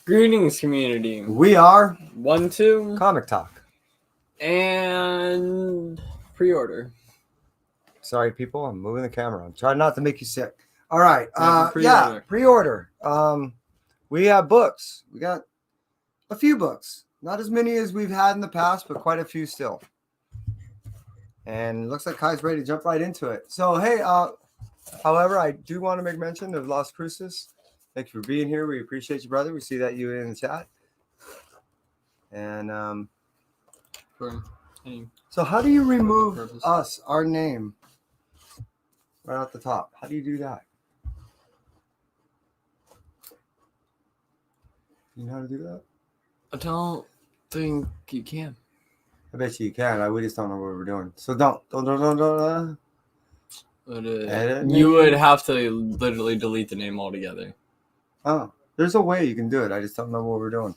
Greetings, community. We are 1, 2, Comic Talk. and pre-order. Sorry, people. I'm moving the camera. I'm trying not to make you sick. All right. Pre-order. Pre-order. We have books. We got a few books. Not as many as we've had in the past, but quite a few still. And it looks like Kai's ready to jump right into it. So, hey, however, I do want to make mention of Las Cruces. Thank you for being here. We appreciate you, brother. We see that you in the chat. And so how do you remove us, our name, right off the top? How do you do that? You know how to do that? I don't think you can. I bet you can. We just don't know what we're doing. So don't. You would have to literally delete the name altogether. Oh, there's a way you can do it. I just don't know what we're doing.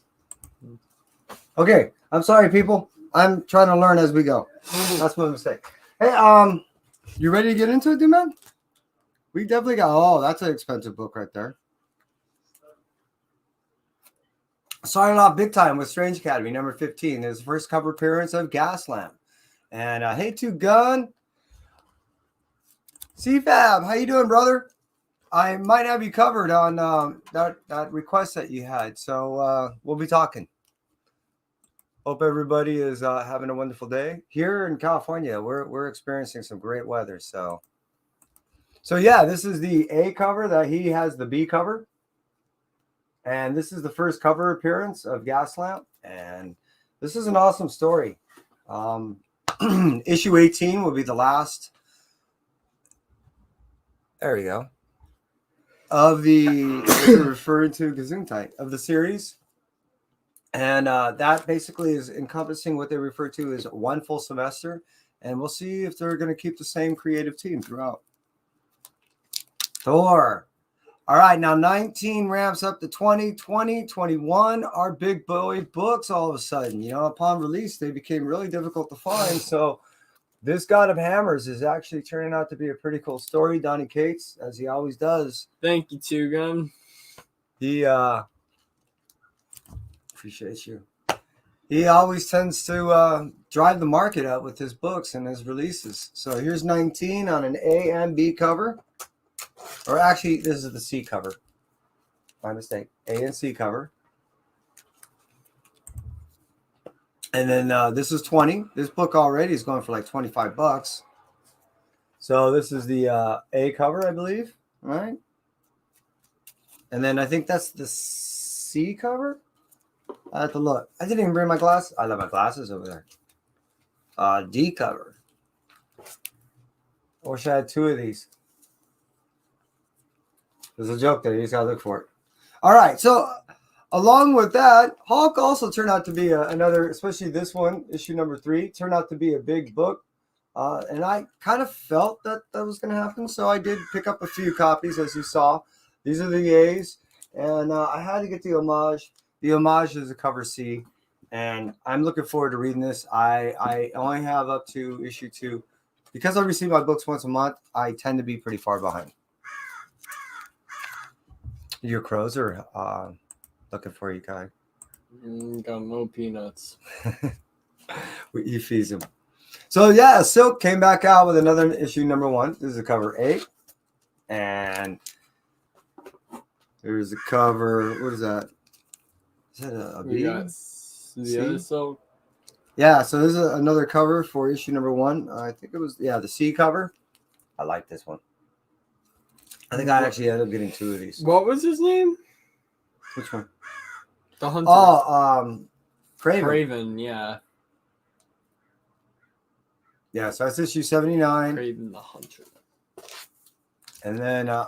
Okay, I'm sorry, people. I'm trying to learn as we go. That's my mistake. Hey, you ready to get into it, dude, man? We definitely got. Oh, that's an expensive book right there. Starting off big time with Strange Academy, number 15. There's the first cover appearance of Gaslamp. And hey, to Gun. CFAB, how you doing, brother? I might have you covered on that request that you had. So we'll be talking. Hope everybody is having a wonderful day. Here in California, we're experiencing some great weather. So yeah, this is the A cover that he has the B cover. And this is the first cover appearance of Gaslamp. And this is an awesome story. Issue 18 will be the last. There we go. Of the referring to Gesundheit of the series. And that basically is encompassing what they refer to as one full semester. And we'll see if they're going to keep the same creative team throughout. Thor. All right, now 19 ramps up to 20, 20, 21 are big boy books all of a sudden. You know, upon release, they became really difficult to find. So this God of Hammers is actually turning out to be a pretty cool story. Donnie Cates, as he always does. Thank you, Two Gun. He appreciate you. He always tends to drive the market up with his books and his releases. So here's 19 on an A and B cover. Or actually, this is the C cover. My mistake. A and C cover. And then this is 20. This book already is going for like $25. So this is the A cover, I believe. Right? And then I think that's the C cover. I have to look. I didn't even bring my glasses. I left my glasses over there. D cover. I wish I had two of these. There's a joke there. You just got to look for it. All right. So along with that, Hulk also turned out to be another, especially this one, issue number 3, turned out to be a big book. And I kind of felt that was going to happen. So I did pick up a few copies, as you saw. These are the A's. And I had to get the homage. The homage is a cover C. And I'm looking forward to reading this. I only have up to issue 2. Because I receive my books once a month, I tend to be pretty far behind. Your crows are looking for you, Kai. Got no peanuts. You feed them. So yeah, Silk came back out with another issue number 1. This is a cover 8. And there's a cover. What is that? Is that a B? We got the other Silk. Yeah, so this is another cover for issue number 1. I think it was, the C cover. I like this one. I think I actually ended up getting 2 of these. What was his name? Which one? The Hunter. Oh, Craven. Craven, yeah. Yeah, so that's issue 79. Craven the Hunter. And then I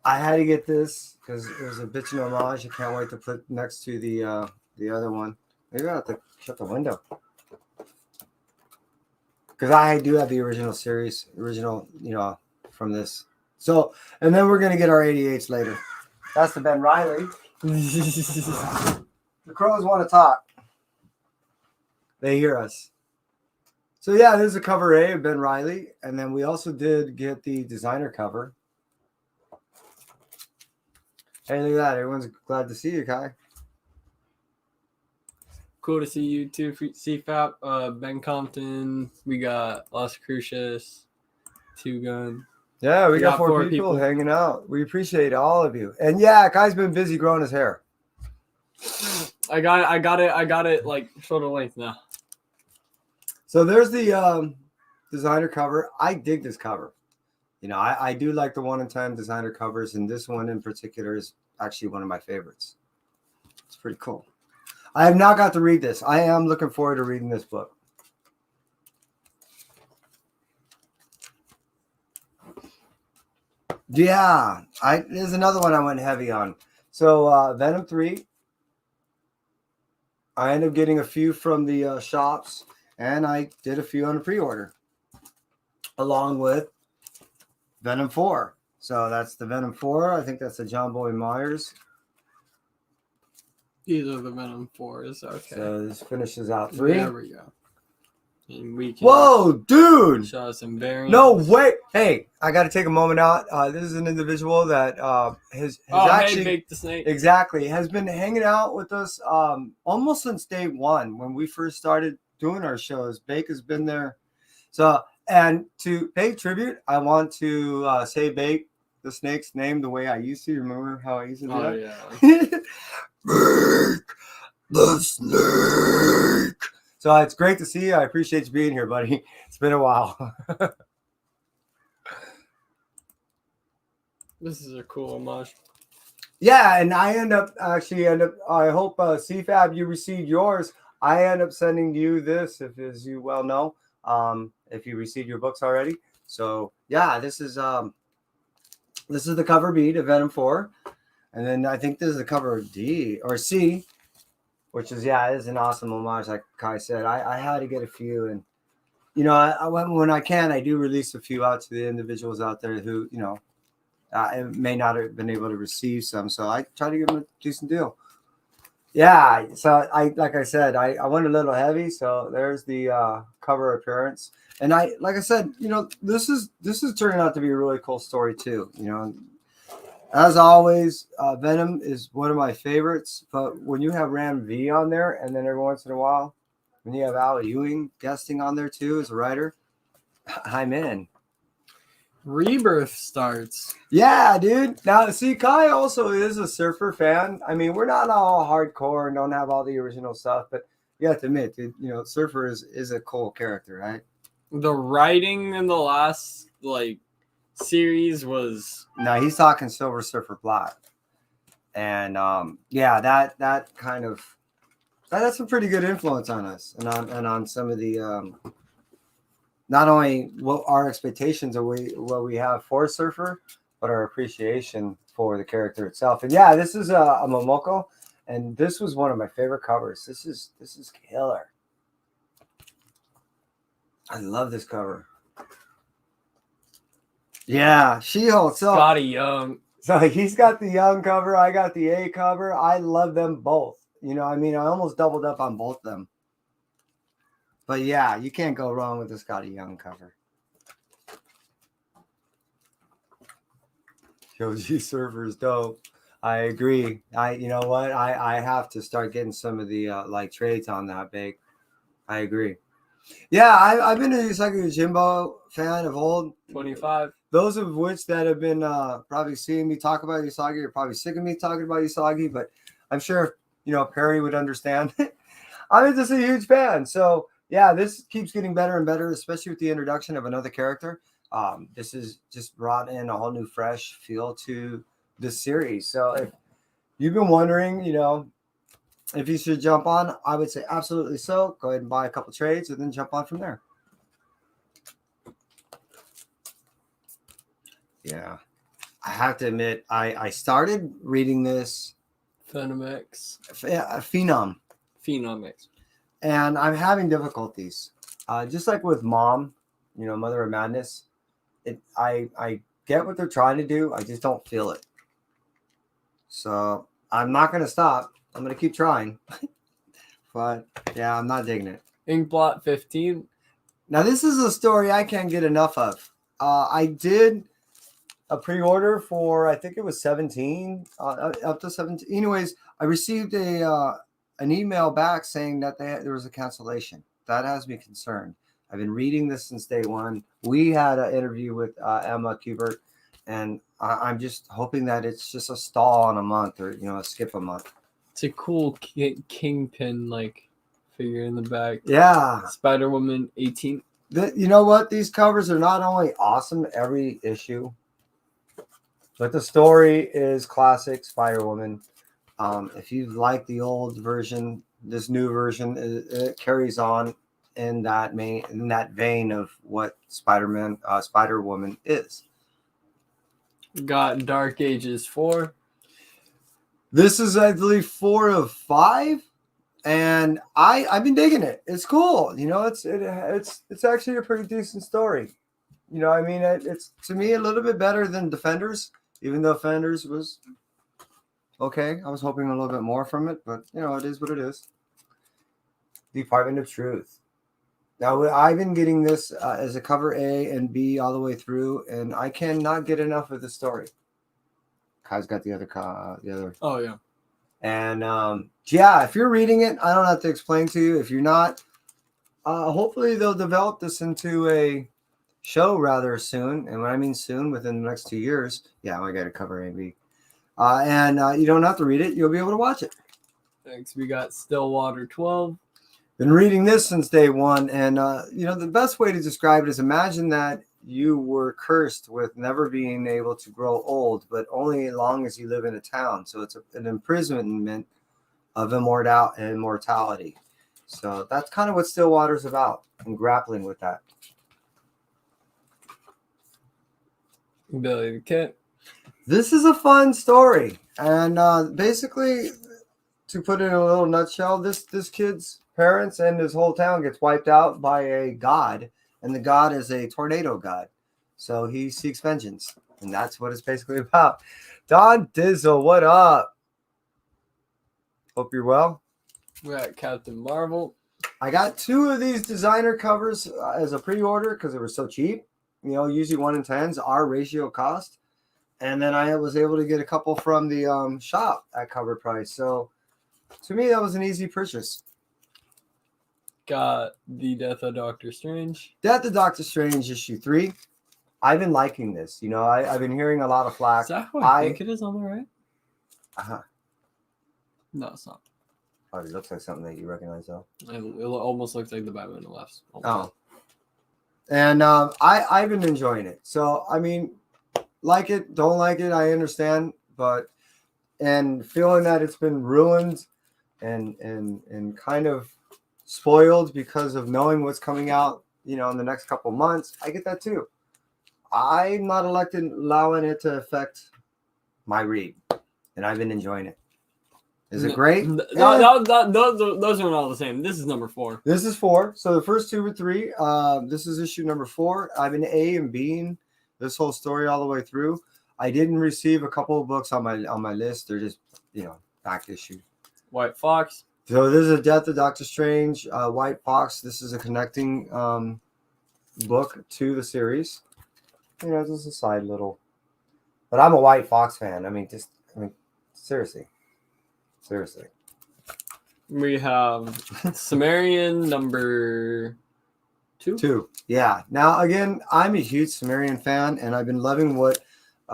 had to get this because it was a bitchin' homage. I can't wait to put next to the other one. Maybe I have to shut the window. Because I do have the original series, from this. So, and then we're going to get our 88s later. That's the Ben Riley. The crows want to talk. They hear us. So, yeah, this is a cover A of Ben Riley. And then we also did get the designer cover. Hey, look at that. Everyone's glad to see you, Kai. Cool to see you too, CFAP. Ben Compton. We got Las Cruces, Two Gun. Yeah, we got four four people hanging out. We appreciate all of you. And yeah, guy's been busy growing his hair. I got it like shoulder length now. So there's the designer cover. I dig this cover. You know, I do like the 1-in-10 designer covers, and this one in particular is actually one of my favorites. It's pretty cool. I have not got to read this. I am looking forward to reading this book. Yeah, there's another one I went heavy on. So Venom 3. I ended up getting a few from the shops, and I did a few on a pre-order, along with Venom 4. So that's the Venom 4. I think that's the John Boy Myers. These are the Venom 4s. Okay. So this finishes out 3. There we go. And we can Whoa, dude! show some variants. No way! Hey, I got to take a moment out. This is an individual that has actually Bake the Snake. Exactly has been hanging out with us almost since day one when we first started doing our shows. Bake has been there. So, and to pay tribute, I want to say Bake the Snake's name the way I used to. Remember how I used to do that? Yeah. Bake the Snake. So it's great to see you. I appreciate you being here, buddy. It's been a while. This is a cool homage. Yeah, and I hope CFAB you received yours. I end up sending you this, as you well know, if you received your books already. So yeah, this is the cover B to Venom 4, and then I think this is the cover D or C, which is it is an awesome homage. Like Kai said, I had to get a few, and you know, when I can, I do release a few out to the individuals out there who may not have been able to receive some, so I try to give them a decent deal. Yeah, so I went a little heavy, so there's the cover appearance, and like I said, you know, this is turning out to be a really cool story too. You know, as always, Venom is one of my favorites, but when you have Ram V on there, and then every once in a while, when you have Al Ewing guesting on there too as a writer, I'm in. Rebirth starts. Yeah, dude. Now, see, Kai also is a Surfer fan. I mean, we're not all hardcore and don't have all the original stuff, but you have to admit, dude, you know, Surfer is a cool character, right? The writing in the last series was he's talking Silver Surfer Black, and that kind of that's a pretty good influence on us and on some of the not only what our expectations of what we have for Surfer, but our appreciation for the character itself. And yeah, this is a Momoko, and this was one of my favorite covers. This is killer. I love this cover. Yeah, She-Hulk. So Scotty Young. So he's got the Young cover. I got the A cover. I love them both. You know, I mean, I almost doubled up on both of them. But yeah, you can't go wrong with the Scotty Young cover. Shoji Surfer's dope. I agree. You know what? I have to start getting some of the trades on that, Bake. I agree. Yeah, I've been a Usagi Yojimbo fan of old. 25. Those of which that have been probably seeing me talk about Usagi are probably sick of me talking about Usagi, but I'm sure, you know, Perry would understand. I'm just a huge fan. So yeah, this keeps getting better and better, especially with the introduction of another character. This is just brought in a whole new fresh feel to this series. So if you've been wondering, you know, if you should jump on, I would say absolutely so. Go ahead and buy a couple trades and then jump on from there. Yeah. I have to admit, I started reading this. Phenomex. Phenom. And I'm having difficulties. Just like with Mom, you know, Mother of Madness. I get what they're trying to do. I just don't feel it. So I'm not going to stop. I'm going to keep trying. But yeah, I'm not digging it. Inkblot 15. Now, this is a story I can't get enough of. I did a pre-order for, I think it was 17, up to 17. Anyways, I received a an email back saying that there was a cancellation. That has me concerned. I've been reading this since day one. We had an interview with Emma Kubert, and I'm just hoping that it's just a stall on a month, or a skip a month. It's a cool kingpin like figure in the back. Yeah. Spider-Woman 18. You know what? These covers are not only awesome every issue, but the story is classic Spider-Woman. If you like the old version, this new version it carries on in that vein of what Spider-Woman is. Got Dark Ages 4. This is, I believe, 4 of 5, and I've been digging it. It's cool. It's actually a pretty decent story. It's to me a little bit better than Defenders, even though Defenders was okay. I was hoping a little bit more from it, but it is what it is. Department of Truth. Now, I've been getting this as a cover A and B all the way through, and I cannot get enough of the story. Kai's got the other. Oh, yeah. And, if you're reading it, I don't have to explain to you. If you're not, hopefully they'll develop this into a show rather soon. And when I mean soon, within the next 2 years, I got to cover A and B. And you don't have to read it. You'll be able to watch it. Thanks. We got Stillwater 12. Been reading this since day one, and the best way to describe it is imagine that you were cursed with never being able to grow old, but only as long as you live in a town. So it's an imprisonment of immortality. So that's kind of what Stillwater's about, and grappling with that. Billy the Kid. This is a fun story, and basically, to put it in a little nutshell, this kid's parents and his whole town gets wiped out by a god, and the god is a tornado god. So he seeks vengeance, and that's what it's basically about. Don Dizzle, what up? Hope you're well. We got Captain Marvel. I got 2 of these designer covers as a pre-order because they were so cheap. Usually 1 in 10s are ratio cost. And then I was able to get a couple from the shop at cover price. So to me, that was an easy purchase. Got The Death of Doctor Strange. Death of Doctor Strange issue 3. I've been liking this. I've been hearing a lot of flack. Is that who I think it is on the right? Uh-huh. No, it's not. Oh, it looks like something that you recognize, though. It almost looks like the Batman on the left. Oh. And I've been enjoying it. So, like it, don't like it, I understand. And feeling that it's been ruined and kind of spoiled because of knowing what's coming out, in the next couple months, I get that too. I'm not allowing it to affect my read, and I've been enjoying it. Is it great? Those are all the same. This is number 4. This is 4. So the first 2 were 3. This is issue number 4. I've been A and B'ing this whole story all the way through. I didn't receive a couple of books on my list. They're just back issue. White Fox. So this is a Death of Doctor Strange, White Fox. This is a connecting book to the series. Just a side little. But I'm a White Fox fan. Seriously. We have Sumerian number 2. 2. Yeah. Now, again, I'm a huge Sumerian fan, and I've been loving what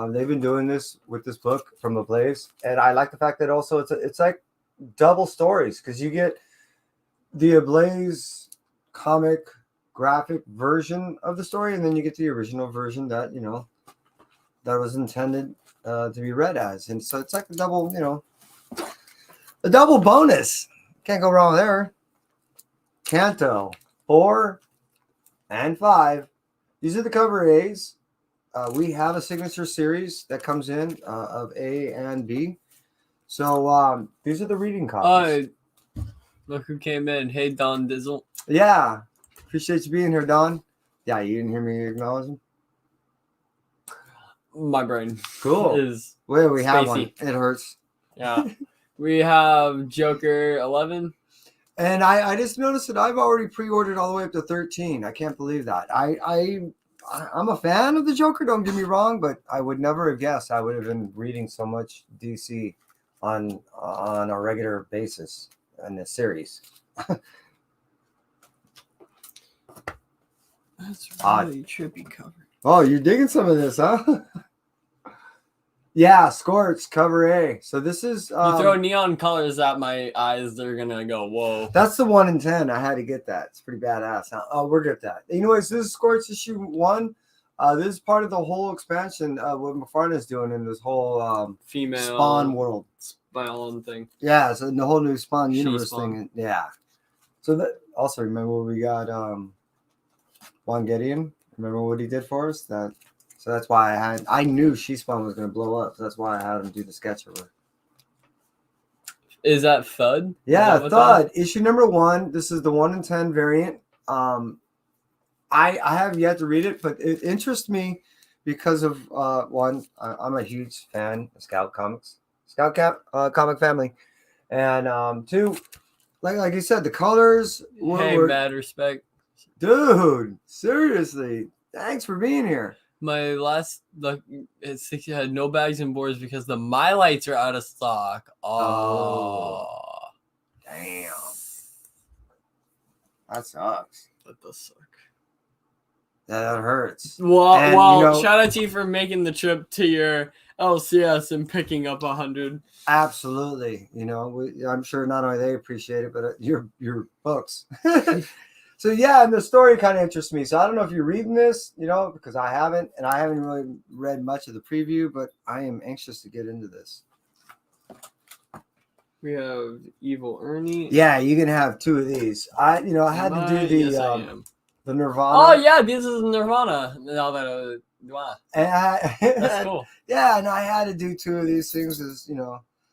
they've been doing with this book from Ablaze. And I like the fact that also it's like double stories, because you get the Ablaze comic graphic version of the story, and then you get the original version that that was intended to be read as. And so it's like a double bonus. Can't go wrong there. Canto 4 and 5. These are the cover A's. We have a signature series that comes in of A and B. So these are the reading copies. Look who came in. Hey, Don Dizzle. Yeah. Appreciate you being here, Don. Yeah, you didn't hear me acknowledge him? My brain. Cool. Is Wait, we have spacey. one. It hurts. Yeah. We have Joker 11. And I just noticed that I've already pre-ordered all the way up to 13. I can't believe that. I'm a fan of the Joker, don't get me wrong, but I would never have guessed I would have been reading so much DC on a regular basis. in the series. That's Odd. really trippy cover. Oh, you're digging some of this, huh? Yeah, Scorch cover A. So this is You throw neon colors at my eyes, they're gonna go, whoa. that's the 1 in 10. I had to get that. It's pretty badass. Oh, we're good at that. Anyways, this is Scorch issue 1. This is part of the whole expansion of what McFarlane is doing in this whole Female Spawn world. Spawn thing. Yeah, so the whole new Spawn She universe Spawn. thing. Yeah. So that also remember we got Juan Gideon. Remember what he did for us? So that's why I knew She Spawn was gonna blow up. So that's why I had him do the sketch of her. Is that Thud? Yeah, Is Thud, issue number 1. This is the 1 in 10 variant. I have yet to read it, but it interests me because of one, I'm a huge fan of Scout Comics, comic family, and 2, like you said, the colors were mad respect. dude. Seriously, thanks for being here. My last it had no bags and boards because the My Lights are out of stock. Oh. Damn, that sucks. That does suck. That hurts. Well, And, shout out to you for making the trip to your LCS and picking up 100. Absolutely. I'm sure not only they appreciate it, but your books. So yeah, and the story kind of interests me. So I don't know if you're reading this, because I haven't, and I haven't really read much of the preview, but I am anxious to get into this. We have Evil Ernie. Yeah, you can have 2 of these. I had to do the Yes, I am. the Nirvana. Oh yeah, this is Nirvana. Now that wow. That's cool. Yeah, and I had to do 2 of these things as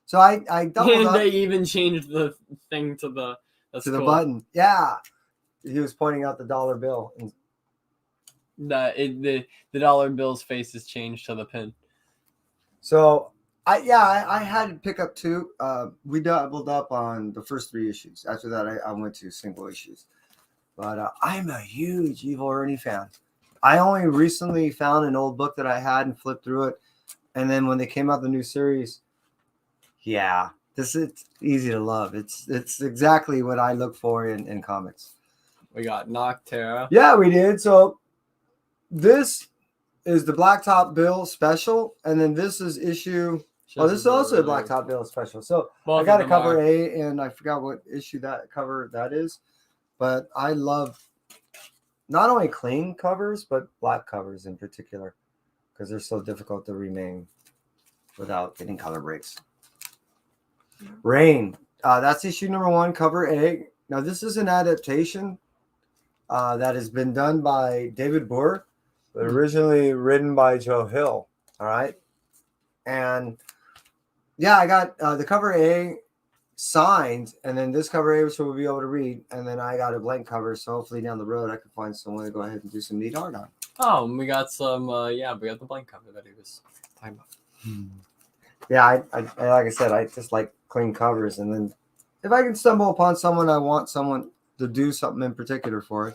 So I doubled and up. they even changed the thing to the button. Yeah, he was pointing out the dollar bill. And the dollar bill's face is changed to the pin. So I had to pick up 2. We doubled up on the first 3 issues. After that, I went to single issues. But I'm a huge Evil Ernie fan. I only recently found an old book that I had and flipped through it. And then when they came out the new series, yeah, it's easy to love. It's exactly what I look for in comics. We got Noctera. Yeah, we did. So this is the Blacktop Bill special, and then this is issue. This is also a Blacktop Bill special. So I got a cover A, and I forgot what issue that cover that is. But I love not only clean covers, but black covers in particular, because they're so difficult to remain without getting color breaks. Rain. That's issue number 1, cover A. Now, this is an adaptation that has been done by David Boer, but originally written by Joe Hill. All right. And yeah, I got the cover A signed, and then this cover A, which we'll be able to read, and then I got a blank cover, so hopefully down the road I can find someone to go ahead and do some neat art on. Oh, we got some we got the blank cover that he was talking about. Yeah, I like I said, I just like clean covers, and then if I can stumble upon someone, I want someone to do something in particular for it.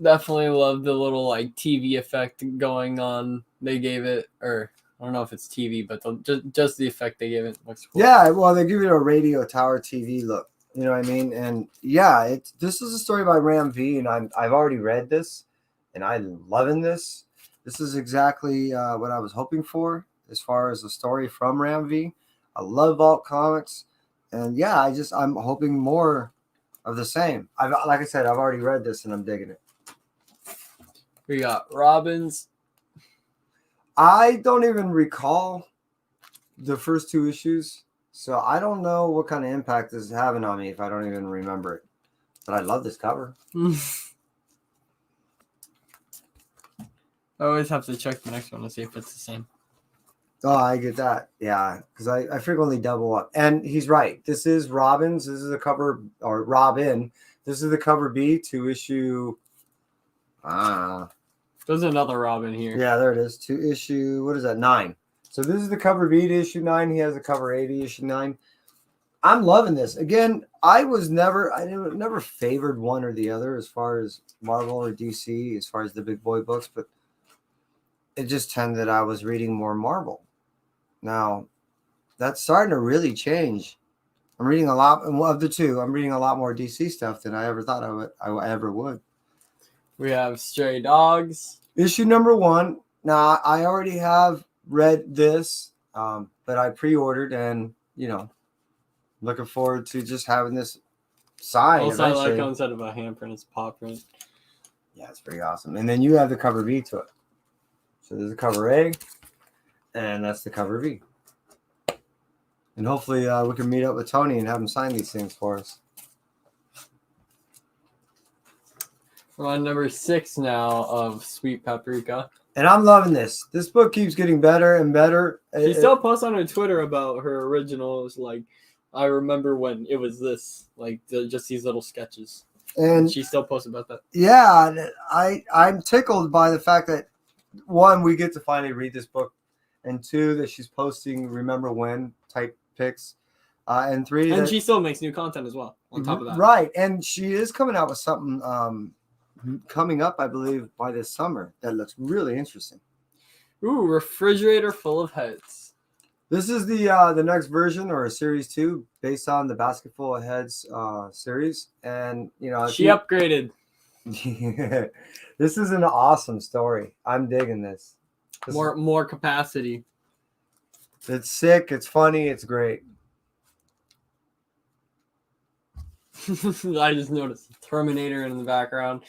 Definitely love the little TV effect going on. They gave it, or I don't know if it's TV, but just the effect they gave it looks cool. Yeah, well, they give it a radio tower TV look. You know what I mean? And yeah, this is a story by Ram V, and I've already read this, and I'm loving this. This is exactly what I was hoping for as far as a story from Ram V. I love Vault Comics, and yeah, I'm hoping more of the same. Like I said, I've already read this, and I'm digging it. We got Robins. I don't even recall the first 2 issues, so I don't know what kind of impact this is having on me if I don't even remember it. But I love this cover. I always have to check the next one to see if it's the same. Oh, I get that. Yeah, because I frequently double up. And he's right. This is Robins. This is the cover, or Robin. This is the cover B to issue. There's another Robin here. Yeah, there it is. To issue, what is that? 9. So this is the cover B to issue 9. He has the cover A to issue 9. I'm loving this. Again, I never favored one or the other as far as Marvel or DC, as far as the big boy books, but it just tended that I was reading more Marvel. Now, that's starting to really change. I'm reading a lot of the two. I'm reading a lot more DC stuff than I ever thought I ever would. We have Stray Dogs. Issue number 1. Now, I already have read this, but I pre-ordered and, looking forward to just having this signed Also, I like eventually. how instead of a handprint, it's paw print. Yeah, it's pretty awesome. And then you have the cover B to it. So there's the cover A, and that's the cover B. And hopefully we can meet up with Tony and have him sign these things for us. We're on number 6 now of Sweet Paprika. And I'm loving this. This book keeps getting better and better. She still posts on her Twitter about her originals. Like, I remember when it was this, like just these little sketches. And she still posts about that. Yeah, I'm tickled by the fact that, 1, we get to finally read this book, and 2, that she's posting remember when type pics, and 3, and she still makes new content as well on top of that. Right, and she is coming out with something coming up, I believe, by this summer that looks really interesting. Ooh, refrigerator full of heads. This is the next version, or series 2, based on the Basket Full of Heads series, and she upgraded. This is an awesome story. I'm digging this. More capacity. It's sick. It's funny. It's great. I just noticed Terminator in the background.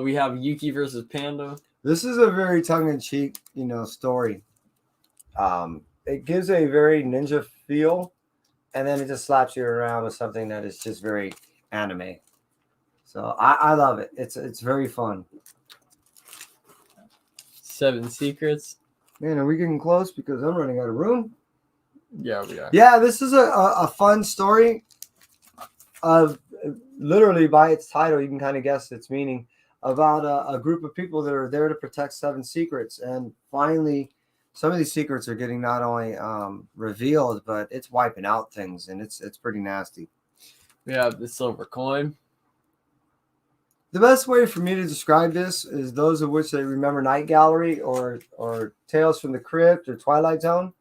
We have Yuki versus Panda. This is a very tongue-in-cheek, story. It gives a very ninja feel, and then it just slaps you around with something that is just very anime. So I love it. It's very fun. 7 Secrets. Man, are we getting close? Because I'm running out of room. Yeah, we are. Yeah, this is a fun story. Of literally by its title, you can kind of guess its meaning, about a group of people that are there to protect 7 secrets, and finally some of these secrets are getting not only revealed, but it's wiping out things, and it's pretty nasty. We have the silver coin. The best way for me to describe this is those of which they remember Night Gallery or Tales from the Crypt or Twilight Zone.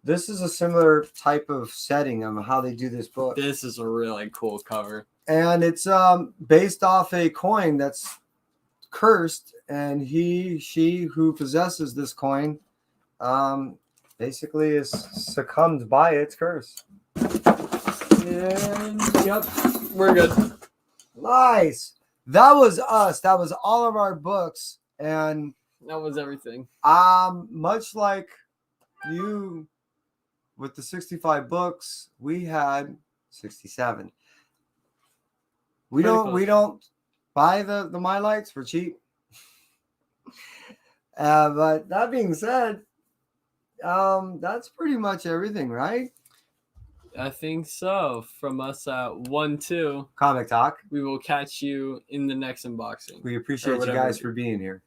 This is a similar type of setting of how they do this book. This is a really cool cover. And it's based off a coin that's cursed, and she who possesses this coin basically is succumbed by its curse. And yep, we're good. Nice. That was us. That was all of our books. And that was everything. Much like you with the 65 books, we had 67. We don't buy the My Lights for cheap. But that being said, that's pretty much everything, right? I think so. From us at 1-2 Comic Talk. We will catch you in the next unboxing. We appreciate you guys for being here.